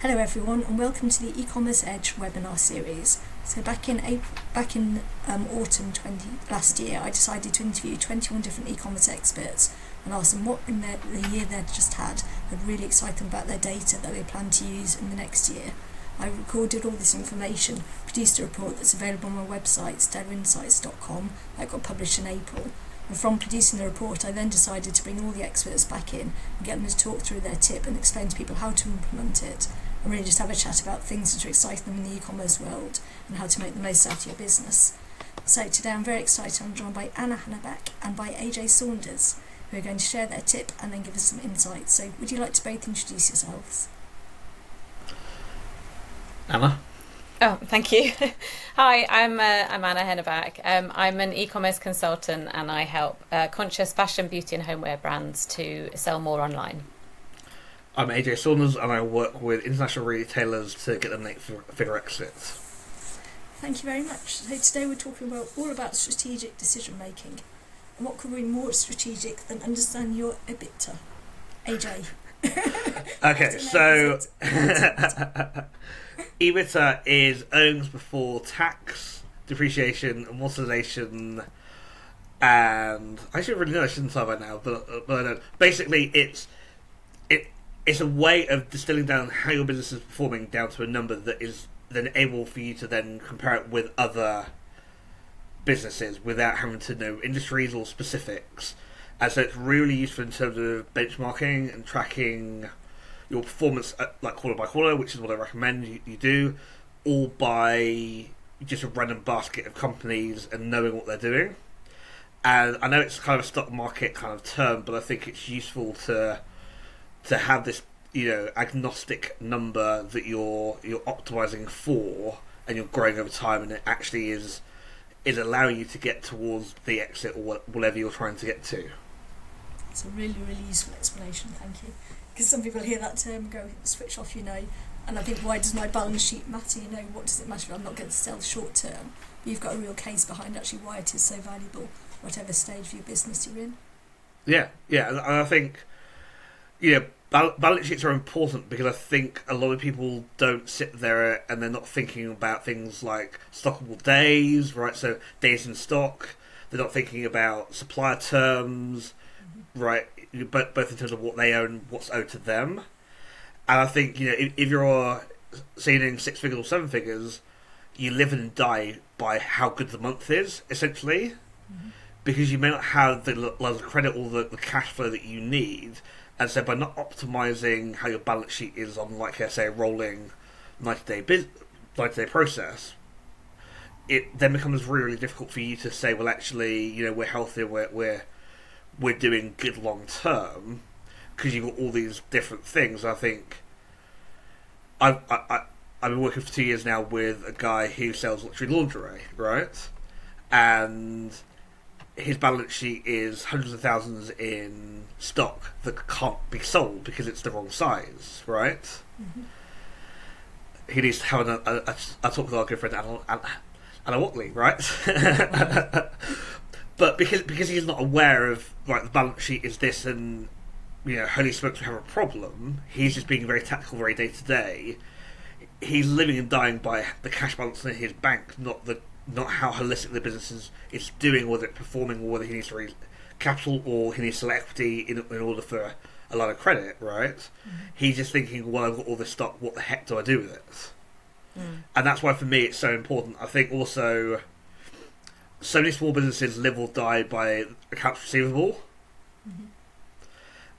Hello everyone, and welcome to the E-commerce Edge webinar series. So back in autumn last year, I decided to interview 21 different e-commerce experts and ask them what in the year they'd just had really excited them about their data that they plan to use in the next year. I recorded all this information, produced a report that's available on my website, stellarainsights.com, that got published in April. And from producing the report, I then decided to bring all the experts back in and get them to talk through their tip and explain to people how to implement it, and really just have a chat about things that are exciting them in the e-commerce world and how to make the most out of your business. So today I'm very excited. I'm joined by Anna Henebeck and by Saunders, who are going to share their tip and then give us some insights. So would you like to both introduce yourselves? Anna? Oh, thank you. Hi, I'm Anna Henebeck. I'm an e-commerce consultant and I help conscious fashion, beauty and homeware brands to sell more online. I'm Saunders and I work with international retailers to get them eight-figure exits. Thank you very much. So today we're talking all about strategic decision making. And what could be more strategic than understand your Ebitda? AJ. Okay, so Ebitda is earnings before tax, depreciation, amortization, and I should really know, I shouldn't say by now, but I don't. Basically, it's a way of distilling down how your business is performing down to a number that is then able for you to then compare it with other businesses without having to know industries or specifics. And so it's really useful in terms of benchmarking and tracking your performance like quarter by quarter, which is what I recommend you do, all by just a random basket of companies and knowing what they're doing. And I know it's kind of a stock market kind of term, but I think it's useful to have this, agnostic number that you're optimizing for, and you're growing over time, and it actually is allowing you to get towards the exit or whatever you're trying to get to. It's a really, really useful explanation, thank you. Because some people hear that term and go, switch off, and I think, why does my balance sheet matter? What does it matter if I'm not going to sell short term? But you've got a real case behind actually why it is so valuable, whatever stage of your business you're in. Yeah, and I think, balance sheets are important because I think a lot of people don't sit there and they're not thinking about things like stockable days, right? So days in stock. They're not thinking about supplier terms, right? But both in terms of what they own, what's owed to them. And I think, if you're seeing 6 figures or 7 figures, you live and die by how good the month is, essentially. Mm-hmm. Because you may not have the level of credit or the cash flow that you need. And so by not optimizing how your balance sheet is on, like I say, a rolling 90-day process, it then becomes really, really difficult for you to say, well, actually, we're healthy, we're doing good long term, because you've got all these different things. I think I've been working for 2 years now with a guy who sells luxury lingerie, right? And his balance sheet is hundreds of thousands in stock that can't be sold because it's the wrong size, right? Mm-hmm. He needs to have a talk with our good friend Anna Watley, right? But because he's not aware of, right, the balance sheet is this, and holy smokes, we have a problem. He's just being very tactical, very day to day. He's living and dying by the cash balance in his bank, not how holistic the business is doing, whether it's performing, or whether he needs to raise capital or he needs to sell equity in order for a lot of credit, right? Mm-hmm. He's just thinking, well, I've got all this stock, what the heck do I do with it? Mm. And that's why for me it's so important. I think also so many small businesses live or die by accounts receivable. Mm-hmm.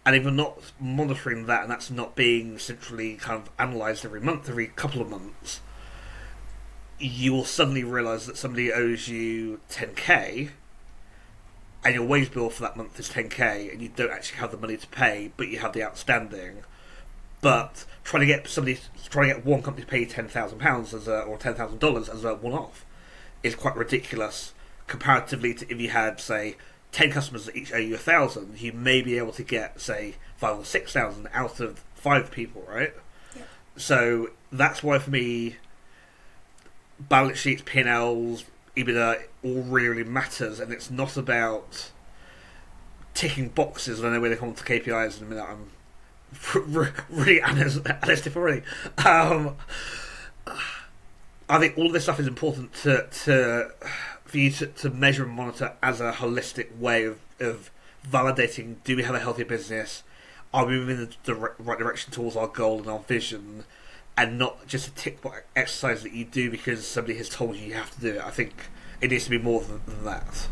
And if you're not monitoring that, and that's not being centrally kind of analysed every month, every couple of months, you will suddenly realise that somebody owes you 10k, and your wage bill for that month is 10k, and you don't actually have the money to pay, but you have the outstanding. But trying to get one company to pay you £10,000 or $10,000 as a one-off is quite ridiculous comparatively to if you had, say, 10 customers that each owe you 1,000. You may be able to get, say, 5 or 6,000 out of 5 people, right? Yeah. So that's why for me, balance sheets, P&Ls, Ebitda all really matters, and it's not about ticking boxes. And I know when they come to KPIs in a minute, I'm really analytic already. I think all of this stuff is important for you to measure and monitor as a holistic way of validating, do we have a healthier business? Are we moving in the right direction towards our goal and our vision? And not just a tick box exercise that you do because somebody has told you have to do it. I think it needs to be more than that.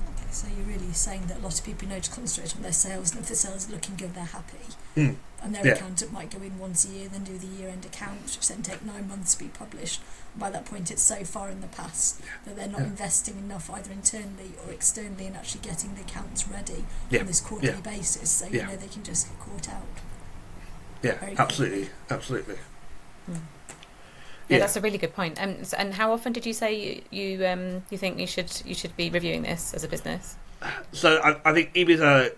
Okay, so you're really saying that a lot of people know to concentrate on their sales, and if the sales are looking good, they're happy. And their accountant might go in once a year, then do the year-end accounts, which then take 9 months to be published. And by that point, it's so far in the past that they're not investing enough either internally or externally in actually getting the accounts ready on this quarterly basis. So you know they can just get caught out. Yeah, absolutely. Yeah, that's a really good point. And how often did you say you think you should be reviewing this as a business? So I think Ebitda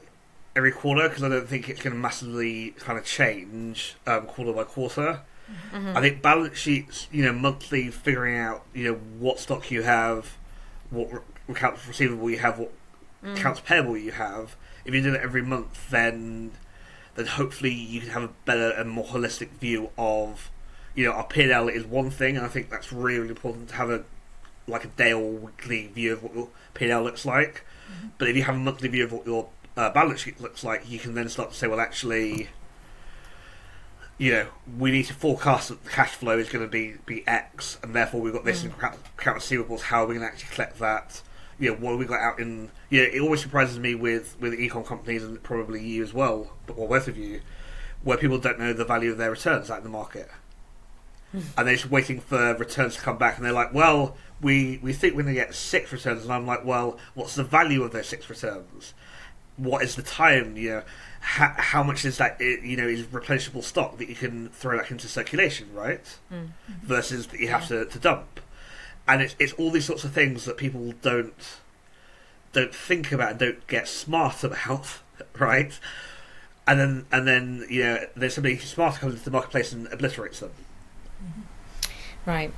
every quarter, because I don't think it's going to massively kind of change quarter by quarter. I think balance sheets, monthly, figuring out what stock you have, what accounts receivable you have, what accounts payable you have. If you do it every month, then hopefully you can have a better and more holistic view of, our P&L is one thing, and I think that's really, really important to have a day or weekly view of what your P&L looks like. But if you have a monthly view of what your balance sheet looks like, you can then start to say, well, actually, we need to forecast that the cash flow is going to be X, and therefore we've got this in account receivables. How are we going to actually collect that? What have we got out in? It always surprises me with e-com companies, and probably you as well, or both of you, where people don't know the value of their returns out in the market, and they're just waiting for returns to come back, and they're like, well, we think we're going to get 6 returns, and I'm like, well, what's the value of those 6 returns? What is the time? How much is that? Is replenishable stock that you can throw back into circulation, right? Versus that you have to dump, and it's all these sorts of things that people don't think about and don't get smart about, right? And then there's somebody smart comes into the marketplace and obliterates them. Right.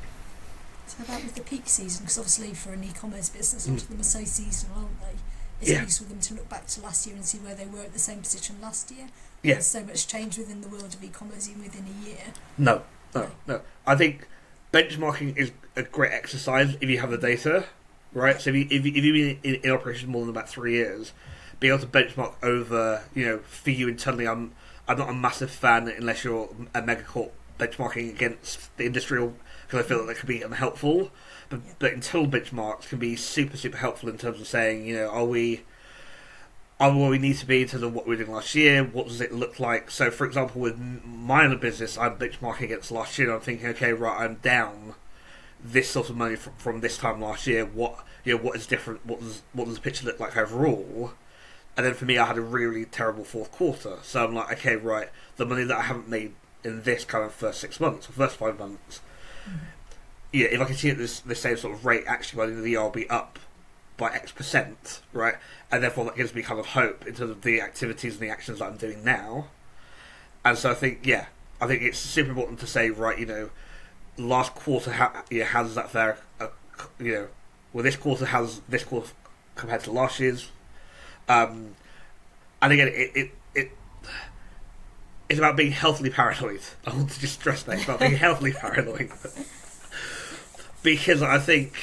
So about with the peak season, because obviously for an e-commerce business, a lot of them are so seasonal, aren't they? It's useful for them to look back to last year and see where they were at the same position last year. There's so much change within the world of e-commerce even within a year. No. I think benchmarking is a great exercise if you have the data, right? So if you've been in operation more than about 3 years, be able to benchmark over, for you internally, I'm not a massive fan unless you're a megacorp benchmarking against the industry, because I feel that could be unhelpful. But internal benchmarks can be super, super helpful in terms of saying, are we where we need to be in terms of what we were doing last year? What does it look like? So, for example, with my own business, I'm benchmarking against last year. And I'm thinking, okay, right, I'm down this sort of money from this time last year. What is different? What does the picture look like overall? And then for me, I had a really terrible fourth quarter. So I'm like, okay, right, the money that I haven't made in this kind of first 6 months, or first 5 months. If I continue at this same sort of rate, actually by the end of the year I'll be up by X%, right? And therefore that gives me kind of hope in terms of the activities and the actions that I'm doing now. And so I think it's super important to say, right, last quarter, how does that fare? This quarter, how's this quarter compared to last year's? And again, it's about being healthily paranoid. I want to just stress that. It's about being healthily paranoid. Because I think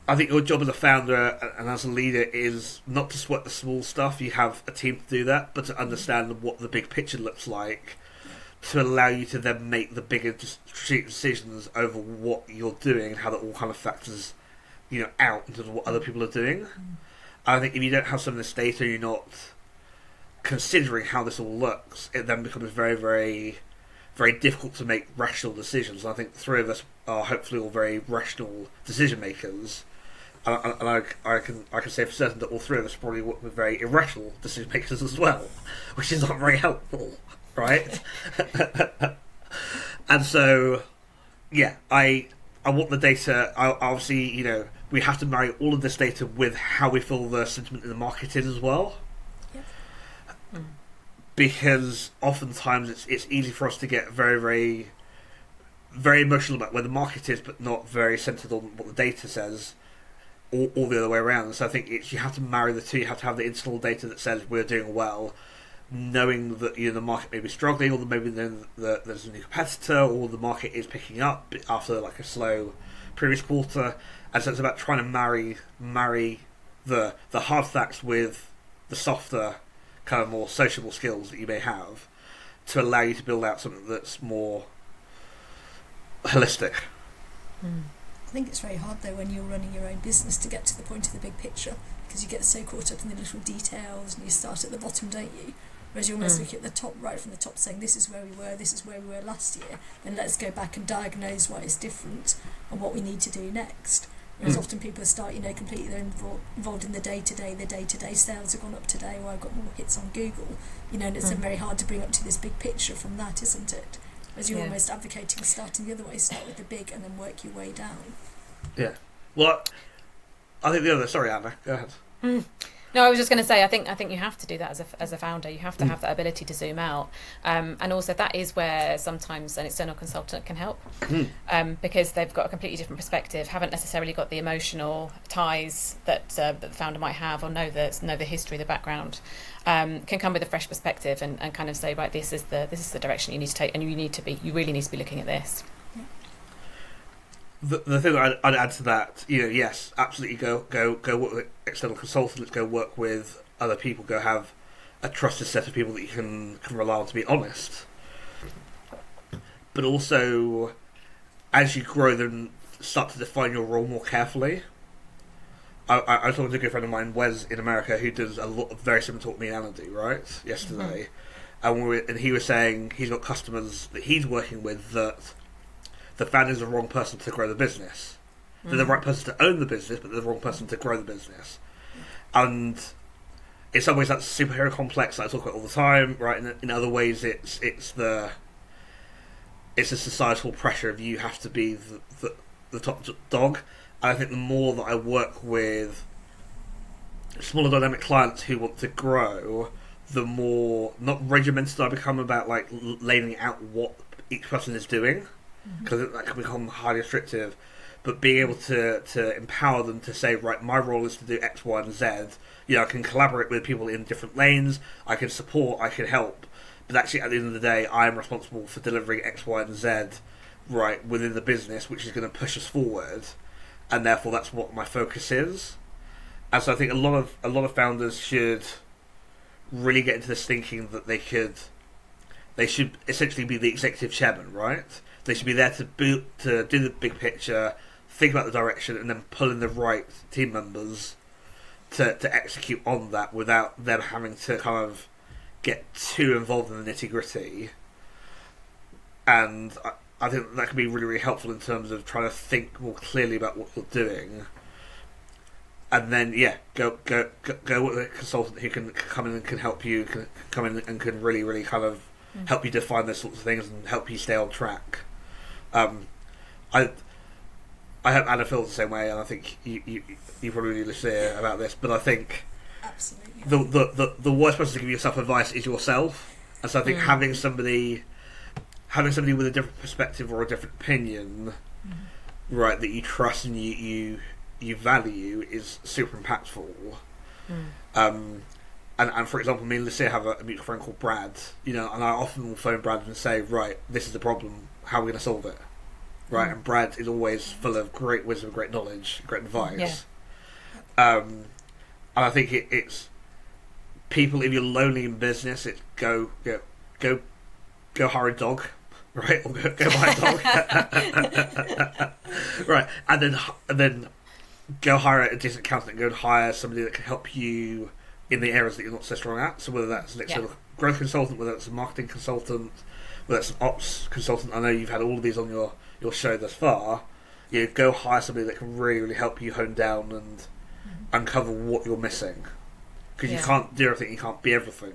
your job as a founder and as a leader is not to sweat the small stuff. You have a team to do that, but to understand what the big picture looks like, to allow you to then make the bigger strategic decisions over what you're doing and how that all kind of factors, out into what other people are doing. I think if you don't have some of this data, you're not considering how this all looks, it then becomes very, very, very difficult to make rational decisions. And I think the 3 of us are hopefully all very rational decision makers, and I can say for certain that all 3 of us probably work with very irrational decision makers as well, which is not very helpful, right? And so, I want the data. Obviously, we have to marry all of this data with how we feel the sentiment in the market is as well. Because oftentimes it's easy for us to get very, very, very emotional about where the market is, but not very centered on what the data says, or the other way around. So I think you have to marry the two. You have to have the internal data that says we're doing well, knowing that the market may be struggling, or maybe then there's a new competitor, or the market is picking up after like a slow previous quarter, and so it's about trying to marry the hard facts with the softer, kind of more sociable skills that you may have to allow you to build out something that's more holistic. I think it's very hard though when you're running your own business to get to the point of the big picture, because you get so caught up in the little details and you start at the bottom, don't you? Whereas you almost look at the top, right from the top, saying this is where we were, this is where we were last year, then let's go back and diagnose why it's different and what we need to do next. Whereas often people start, completely they're involved in the day-to-day sales have gone up today, or I've got more hits on Google, and it's very hard to bring up to this big picture from that, isn't it? Whereas you're almost advocating starting the other way, start with the big and then work your way down. Yeah. Well, I think the other... Sorry, Anna, go ahead. No, I was just going to say, I think you have to do that as a founder. You have to have that ability to zoom out, and also that is where sometimes an external consultant can help, because they've got a completely different perspective, haven't necessarily got the emotional ties that the founder might have, or know the history, the background, can come with a fresh perspective and kind of say, right, this is the direction you need to take, and you really need to be looking at this. The thing that I'd add to that, yes, absolutely go work with external consultants, go work with other people, go have a trusted set of people that you can rely on to be honest. But also, as you grow, then start to define your role more carefully. I was talking to a good friend of mine, Wes, in America, who does a lot of very similar to what me and Anna do, right, yesterday. And he was saying he's got customers that he's working with that the founder is the wrong person to grow the business. They're the right person to own the business, but they're the wrong person to grow the business. And in some ways that's superhero complex that I talk about all the time, right? In other ways it's a societal pressure of you have to be the top dog. And I think the more that I work with smaller dynamic clients who want to grow, the more not regimented I become about like laying out what each person is doing, because that can become highly restrictive, but being able to empower them to say, right, my role is to do X, Y, and Z. I can collaborate with people in different lanes, I can support, I can help, but actually at the end of the day, I am responsible for delivering X, Y, and Z, right, within the business, which is going to push us forward, and therefore that's what my focus is. And so I think a lot of founders should really get into this thinking that they should essentially be the executive chairman, right? They should be there to do the big picture, think about the direction, and then pull in the right team members to execute on that without them having to kind of get too involved in the nitty gritty. And I think that can be really, really helpful in terms of trying to think more clearly about what you're doing. And then, go with a consultant who can come in and can help you, can come in and can really, really kind of help you define those sorts of things and help you stay on track. I hope Anna feels the same way, and I think you probably need to say about this. But I think absolutely the worst person to give yourself advice is yourself, and so I think having somebody with a different perspective or a different opinion, right, that you trust and you value is super impactful. And for example, me and Lucia have a mutual friend called Brad, and I often will phone Brad and say, right, this is the problem, how are we going to solve it? Right, and Brad is always full of great wisdom, great knowledge, great advice. And I think it's people, if you're lonely in business, it's go hire a dog, right, or go buy a dog. Right, and then go hire a decent accountant, go and hire somebody that can help you in the areas that you're not so strong at. So whether that's an external growth consultant, whether it's a marketing consultant, whether it's an ops consultant. I know you've had all of these on your show thus far. Go hire somebody that can really, really help you hone down and uncover what you're missing. Because you can't do everything, you can't be everything.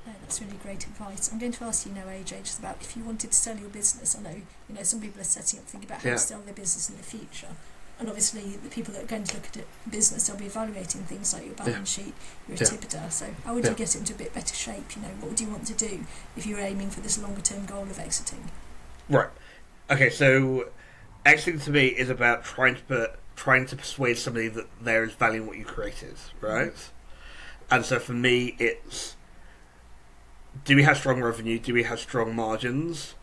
No, that's really great advice. I'm going to ask you now, AJ, just about if you wanted to sell your business. I know, some people are setting up, thinking about how to sell their business in the future. And obviously, the people that are going to look at it business, they'll be evaluating things like your balance sheet, your Ebitda. So, how would you get it into a bit better shape? What would you want to do if you were aiming for this longer term goal of exiting? Right. Okay. So, exiting to me is about trying to persuade somebody that there is value in what you created, right? And so, for me, it's do we have strong revenue? Do we have strong margins?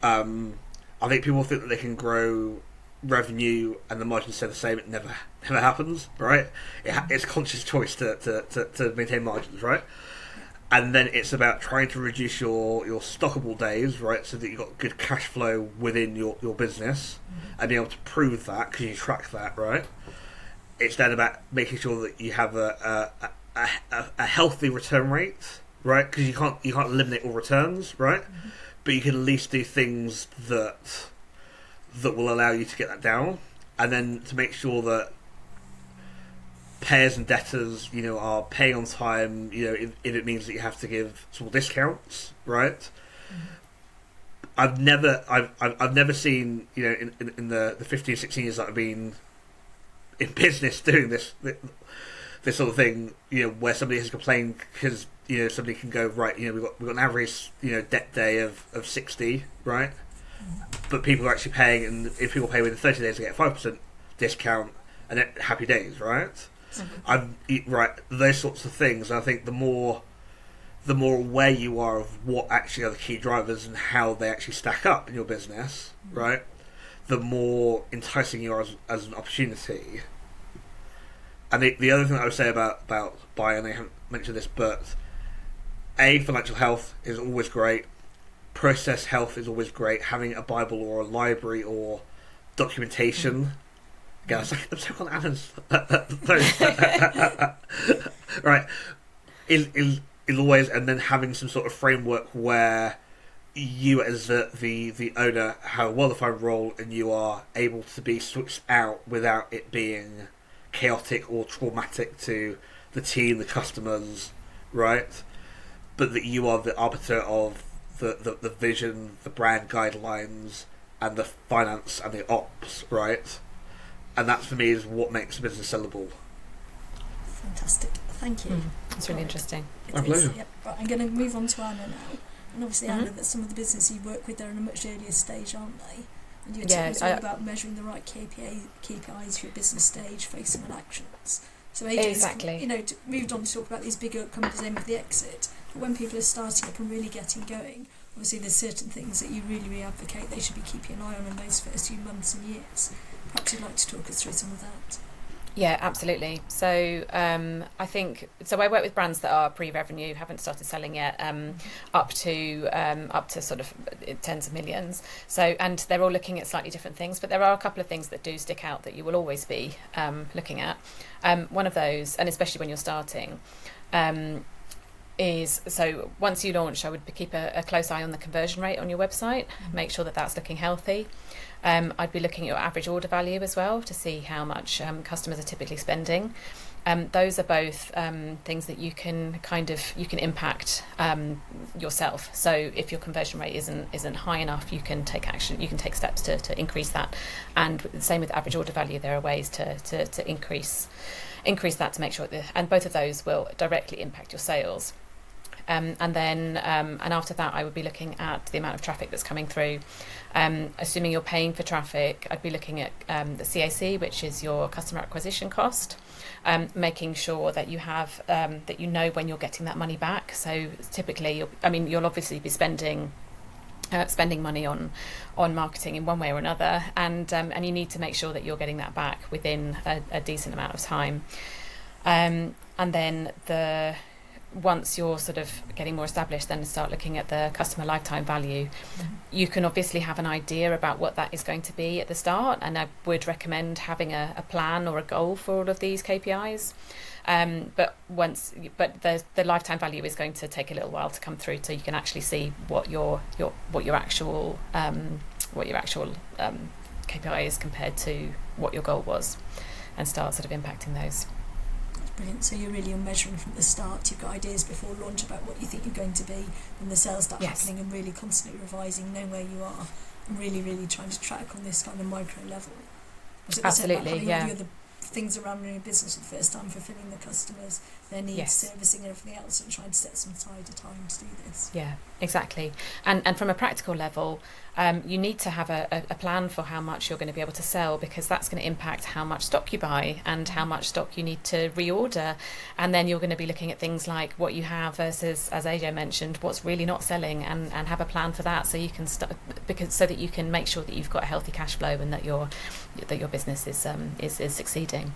I think people think that they can grow revenue and the margins stay the same. It never happens, right? It's a conscious choice to maintain margins, right? And then it's about trying to reduce your stockable days, right, so that you've got good cash flow within your business, and being able to prove that because you track that, right? It's then about making sure that you have a healthy return rate, right? Because you can't eliminate all returns, right? But you can at least do things that will allow you to get that down, and then to make sure that payers and debtors, are paying on time. If it means that you have to give small discounts, right? I've never seen, in the 15, 16 years that I've been in business doing this sort of thing, where somebody has complained because somebody can go, right, we've got an average debt day of 60, right? But people are actually paying, and if people pay within 30 days, they get a 5% discount, and then happy days, right? Right, those sorts of things. I think the more aware you are of what actually are the key drivers and how they actually stack up in your business, right, the more enticing you are as an opportunity. And the other thing that I would say about buying, and I haven't mentioned this, but financial health is always great. Process health is always great. Having a Bible or a library or documentation. Again, I'm so on Anna's. Right. Is always, and then having some sort of framework where you as the owner have a well-defined role and you are able to be switched out without it being chaotic or traumatic to the team, the customers, right? But that you are the arbiter of the vision, the brand guidelines, and the finance and the ops, right? And that for me is what makes a business sellable. Fantastic, thank you. It's really interesting. My pleasure. Yep. Right, I'm going to move on to Anna now. And obviously, Anna, that some of the businesses you work with, they're in a much earlier stage, aren't they? And you're talking as well about measuring the right KPIs for your business stage, facing on actions. So exactly. Moved on to talk about these bigger companies aiming for the exit. But when people are starting up and really getting going, obviously there's certain things that you really, really advocate they should be keeping an eye on in those first few months and years. Perhaps you'd like to talk us through some of that. Yeah, absolutely. So I think I work with brands that are pre-revenue, haven't started selling yet, up to sort of tens of millions. So, and they're all looking at slightly different things, but there are a couple of things that do stick out that you will always be looking at. One of those, and especially when you're starting, is so once you launch, I would keep a close eye on the conversion rate on your website, make sure that that's looking healthy. I'd be looking at your average order value as well to see how much customers are typically spending. Those are both things that you can impact yourself. So if your conversion rate isn't high enough, you can take action. You can take steps to increase that. And the same with average order value. There are ways to increase that to make sure and both of those will directly impact your sales. And then and after that, I would be looking at the amount of traffic that's coming through. Assuming you're paying for traffic, I'd be looking at the CAC, which is your customer acquisition cost, making sure that you have that you know when you're getting that money back. So typically, you'll obviously be spending money on marketing in one way or another, and you need to make sure that you're getting that back within a decent amount of time. And then once you're sort of getting more established, then start looking at the customer lifetime value. You can obviously have an idea about what that is going to be at the start, and I would recommend having a plan or a goal for all of these KPIs. But the lifetime value is going to take a little while to come through, so you can actually see what your actual KPI is compared to what your goal was, and start sort of impacting those. Brilliant. So you're really measuring from the start. You've got ideas before launch about what you think you're going to be, and the sales start happening, and really constantly revising, knowing where you are, and really, really trying to track on this kind of micro level. Absolutely, all the other things around running a business for the first time, fulfilling the customers, their needs, servicing and everything else, and trying to set some aside of time to do this. Yeah, exactly. And from a practical level, you need to have a plan for how much you're going to be able to sell, because that's going to impact how much stock you buy and how much stock you need to reorder. And then you're going to be looking at things like what you have versus, as AJ mentioned, what's really not selling, and have a plan for that, so you can so that you can make sure that you've got a healthy cash flow and that your business is succeeding.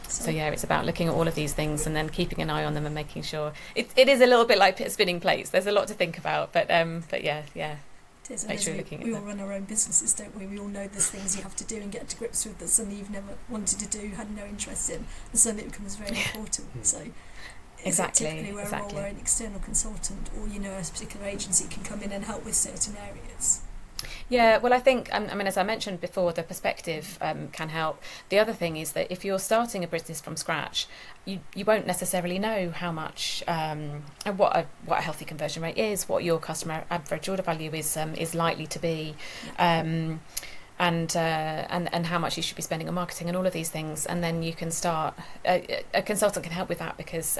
So yeah, it's about looking at all of these things and then keeping an eye on them and making sure it is a little bit like spinning plates. There's a lot to think about, but yeah. It is. Make sure you're looking at we them. all run our own businesses, don't we? We all know there's things you have to do and get to grips with that suddenly you've never wanted to do, had no interest in, and suddenly it becomes very important. So Exactly. Typically where a role where an external consultant or a particular agency can come in and help with certain areas? Yeah, well, I think, as I mentioned before, the perspective can help. The other thing is that if you're starting a business from scratch, you won't necessarily know how much and what a healthy conversion rate is, what your customer average order value is likely to be, and how much you should be spending on marketing and all of these things. And then you can start. A consultant can help with that because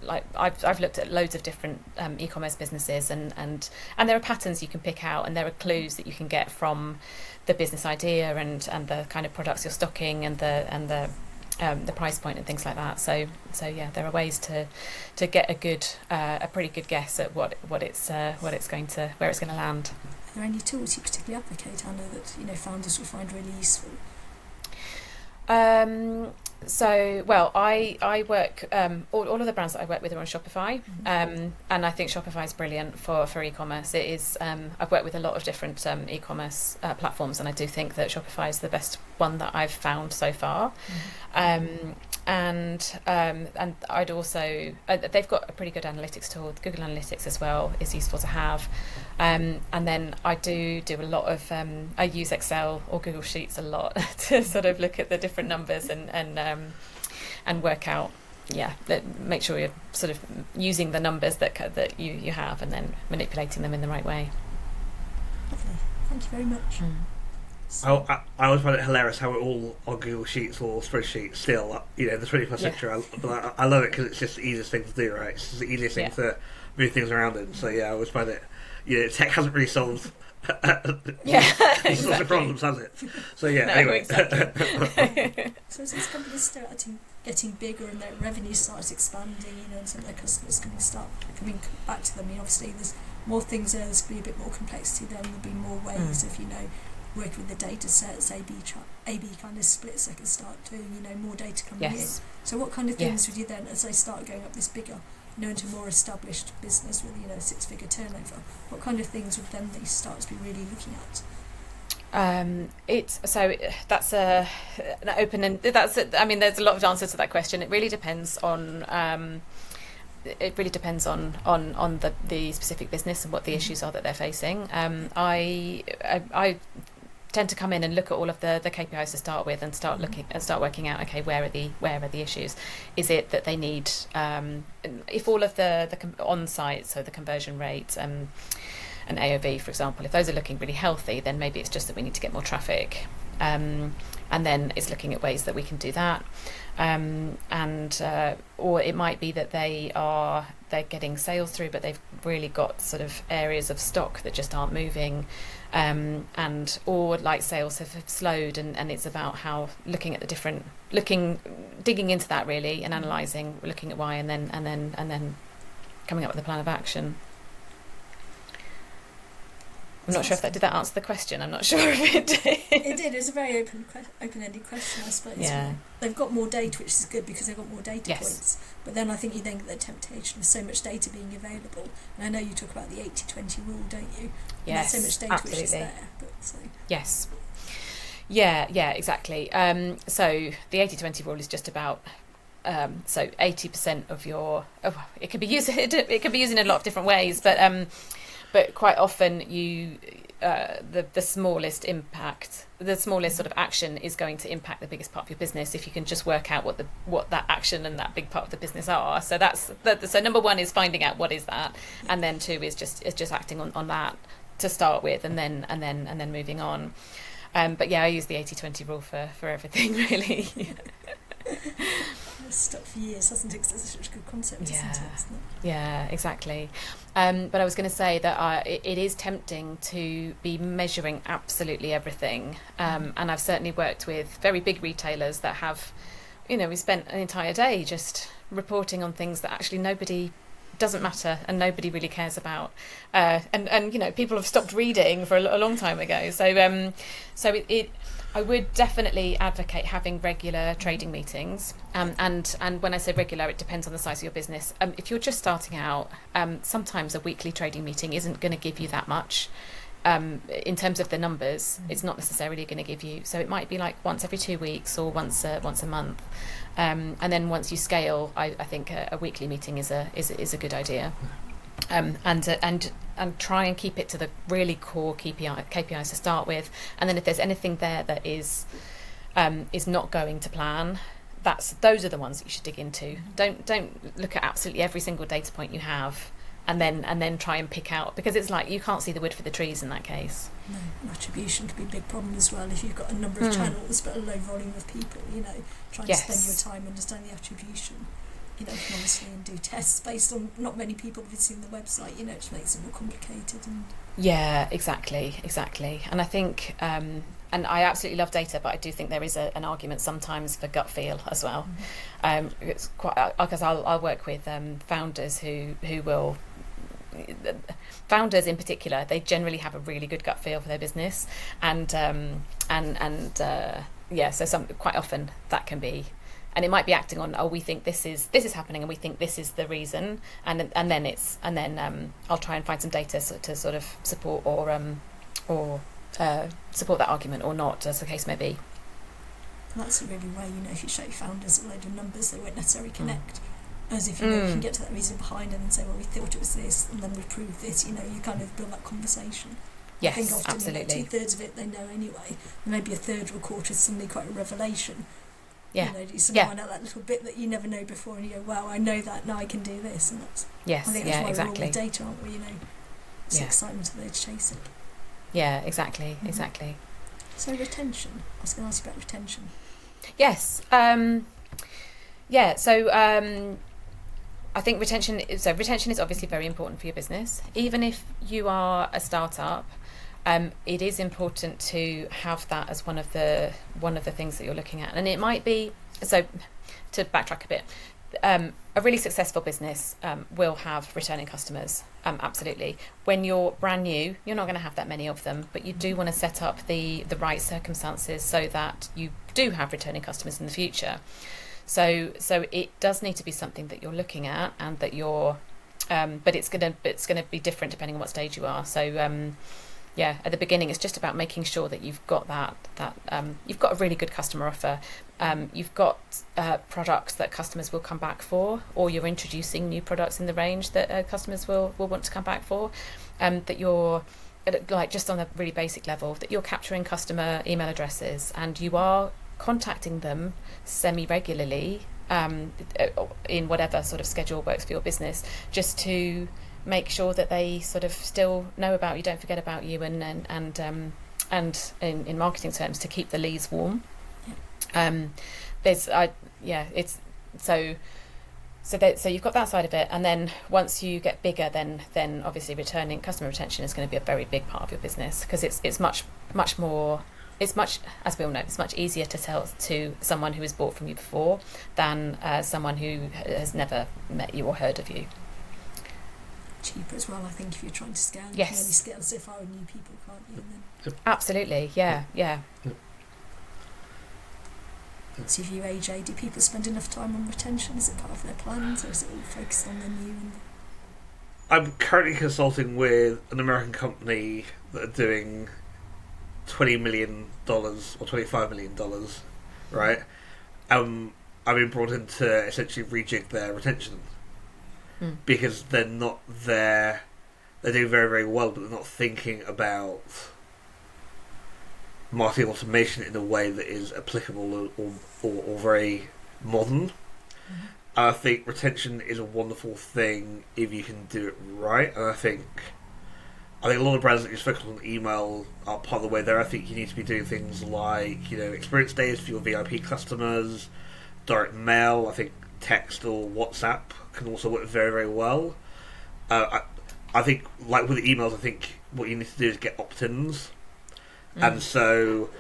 like I've looked at loads of different e-commerce businesses, and there are patterns you can pick out, and there are clues that you can get from the business idea and the kind of products you're stocking and the price point and things like that. So yeah, there are ways to get a pretty good guess at where it's going to land. Are there any tools you particularly advocate, Anna, that founders will find really useful? So, well, I work, all of the brands that I work with are on Shopify, and I think Shopify is brilliant for e-commerce. It is, I've worked with a lot of different e-commerce platforms, and I do think that Shopify is the best one that I've found so far. And I'd also, they've got a pretty good analytics tool. Google Analytics as well is useful to have. And then I do a lot of, I use Excel or Google Sheets a lot to sort of look at the different numbers and work out, make sure you're sort of using the numbers that you have and then manipulating them in the right way. Lovely. Thank you very much. I always find it hilarious how we're all on Google Sheets or spreadsheets still, the 21st century. I love it because it's just the easiest thing to do, right? It's just the easiest thing to move things around in. So I always find it, tech hasn't really solved these sorts of problems, has it? So anyway. Exactly. So as these companies start getting bigger and their revenue starts expanding, and some of their customers start coming back to them, obviously there's more things there, there's going to be a bit more complexity then, there'll be more ways of, working with the data sets, A/B kind of splits they can start doing, more data coming in. So what kind of things would you then, as they start going up this bigger, into a more established business with, a 6-figure turnover, what kind of things would then they start to be really looking at? That's an open, and there's a lot of answers to that question. It really depends on the specific business and what the issues are that they're facing. I tend to come in and look at all of the KPIs to start with and start working out, okay, where are the issues? Is it that they need, if all of the on-site, so the conversion rate and AOV, for example, if those are looking really healthy, then maybe it's just that we need to get more traffic, and then it's looking at ways that we can do that, or it might be that they're getting sales through, but they've really got sort of areas of stock that just aren't moving, or like sales have slowed, and it's about how digging into that really and analysing, looking at why, and then coming up with a plan of action. I'm not sure if did that answer the question. I'm not sure if it did. It did. It was a very open-ended question, I suppose. Yeah. They've got more data, which is good because they've got more data points. But then I think you then get the temptation of so much data being available. And I know you talk about the 80-20 rule, don't you? Yes, there's so much data absolutely. Which is there. Yes. Yeah, exactly. So the 80-20 rule is just about 80% of your. It can be used. It can be used in a lot of different ways, but quite often the smallest sort of action is going to impact the biggest part of your business if you can just work out what that action and that big part of the business are. So so number one is finding out what is that, and then two is just acting on that to start with, and then moving on. But yeah, I use the 80-20 rule for everything, really. It's stuck for years, hasn't it? 'Cause it's such a good concept, isn't it? Yeah, exactly. But I was going to say that it is tempting to be measuring absolutely everything. And I've certainly worked with very big retailers that have, we spent an entire day just reporting on things that actually doesn't matter and nobody really cares about. And people have stopped reading for a long time ago. So I would definitely advocate having regular trading meetings. And when I say regular, it depends on the size of your business. If you're just starting out, sometimes a weekly trading meeting isn't going to give you that much. In terms of the numbers, it's not necessarily going to give you. So it might be like once every 2 weeks or once a month. And then once you scale, I think a weekly meeting is a good idea. And try and keep it to the really core KPIs to start with, and then if there's anything there that is not going to plan, those are the ones that you should dig into. Don't look at absolutely every single data point you have, and then try and pick out, because it's like you can't see the wood for the trees in that case. No, attribution could be a big problem as well if you've got a number of channels but a low volume of people. Trying to spend your time understanding the attribution. Honestly, and do tests based on not many people visiting the website, it just makes it more complicated. Yeah, exactly. And I think, and I absolutely love data, but I do think there is an argument sometimes for gut feel as well. It's quite, because I'll work with founders who will, founders in particular, they generally have a really good gut feel for their business, and so quite often that can be. And it might be acting on, we think this is happening, and we think this is the reason, and then I'll try and find some data to sort of support or support that argument or not, as the case may be. And that's a really way, if you show founders a load of numbers, they won't necessarily connect. As if you can get to that reason behind it and say, well, we thought it was this, and then we proved this. You kind of build that conversation. Yes, I think often, absolutely. 2/3 of it they know anyway, and maybe a third or a quarter is suddenly quite a revelation. Yeah. You find out that little bit that you never know before, and you go, wow, I know that, now I can do this. And that's, yes, I think that's why exactly. we're all with data, aren't we? It's excitement of there to chase it. Yeah, exactly. So retention. I was going to ask you about retention. Yes. So I think retention is obviously very important for your business. Even if you are a startup, it is important to have that as one of the things that you're looking at. And it might be, so to backtrack a bit, a really successful business will have returning customers, absolutely. When you're brand new, you're not going to have that many of them, but you do want to set up the right circumstances so that you do have returning customers in the future. So it does need to be something that you're looking at, and that you're, but it's gonna be different depending on what stage you are. So at the beginning, it's just about making sure that you've got you've got a really good customer offer. You've got products that customers will come back for, or you're introducing new products in the range that customers will want to come back for. That you're, like, just on a really basic level, that you're capturing customer email addresses and you are contacting them semi-regularly in whatever sort of schedule works for your business, just to make sure that they sort of still know about you, don't forget about you, and in marketing terms, to keep the leads warm. So you've got that side of it, and then once you get bigger, then obviously customer retention is going to be a very big part of your business, because it's much more. It's much, as we all know, it's much easier to sell to someone who has bought from you before than someone who has never met you or heard of you. Cheaper as well, I think, if you're trying to scale. Yes. You can only scale so far with new people, can't you? And then... Absolutely, yeah. So if you AJ, do people spend enough time on retention? Is it part of their plans, or is it all focused on the new? I'm currently consulting with an American company that are doing $20 million or $25 million, right? I've been brought in to essentially rejig their retention because they're not there. They're doing very, very well, but they're not thinking about marketing automation in a way that is applicable or very modern. I think retention is a wonderful thing if you can do it right, and I think I think a lot of brands that just focus on email are part of the way there. I think you need to be doing things like, experience days for your VIP customers, direct mail. I think text or WhatsApp can also work very, very well. I think, like with emails, I think what you need to do is get opt-ins. And so,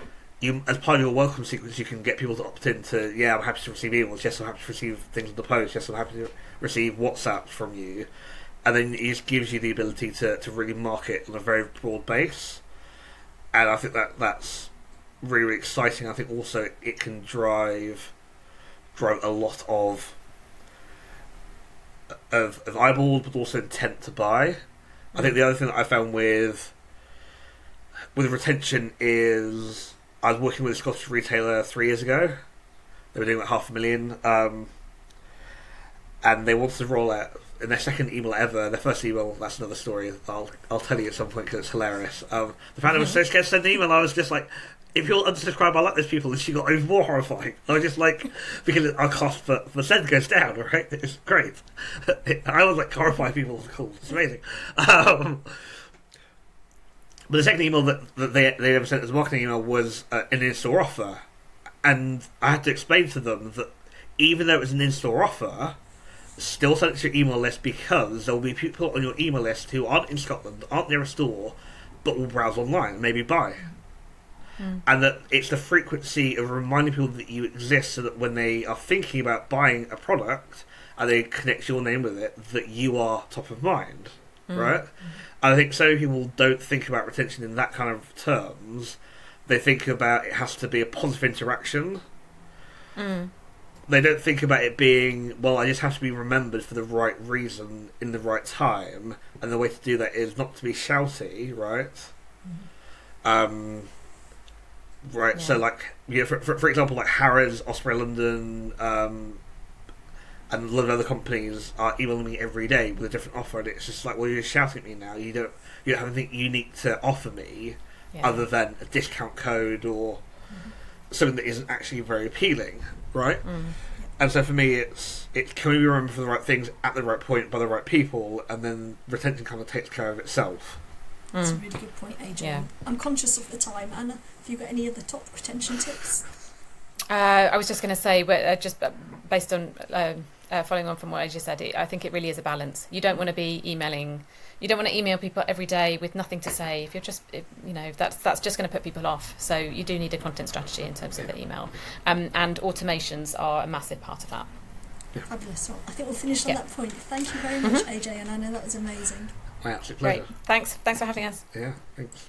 you, as part of your welcome sequence, you can get people to opt in to, I'm happy to receive emails, yes, I'm happy to receive things in the post, yes, I'm happy to receive WhatsApp from you. And then it just gives you the ability to really market on a very broad base. And I think that's really, really exciting. I think also it can drive a lot of eyeballs, but also intent to buy. I think the other thing that I found with retention is I was working with a Scottish retailer 3 years ago. They were doing like 500,000, and they wanted to roll out in their second email ever. Their first email, that's another story. I'll tell you at some point because it's hilarious. The founder was so scared to send an email. I was just like, if you're unsubscribed, I like those people, and she got even more horrifying. I was just like, because our cost for send goes down, right? It's great. I was like horrifying people with calls. It's amazing. But the second email that they ever sent as a marketing email was an in-store offer, and I had to explain to them that even though it was an in-store offer, still send it to your email list because there will be people on your email list who aren't in Scotland, aren't near a store, but will browse online and maybe buy. And that it's the frequency of reminding people that you exist so that when they are thinking about buying a product and they connect your name with it, that you are top of mind, right? I think so many people don't think about retention in that kind of terms. They think about it has to be a positive interaction. They don't think about it being, well, I just have to be remembered for the right reason in the right time, and the way to do that is not to be shouty, right? Right. So, like, for example, like Harrods, Osprey London, and a lot of other companies are emailing me every day with a different offer, and it's just like, well, you're shouting at me now. You don't have anything unique to offer me other than a discount code or something that isn't actually very appealing, right? And so for me, it's can we remember for the right things at the right point by the right people, and then retention kind of takes care of itself. That's a really good point, AJ. Yeah. I'm conscious of the time. Anna, have you got any other top retention tips? I was just going to say, just based on following on from what AJ said, I think it really is a balance. You don't want to be emailing. You don't want to email people every day with nothing to say. If you're just, that's just going to put people off. So you do need a content strategy in terms of the email, and automations are a massive part of that. Fabulous. Well, I think we'll finish on that point. Thank you very much, AJ and Anna. That was amazing. My absolute pleasure. Great. Thanks for having us. Yeah, thanks.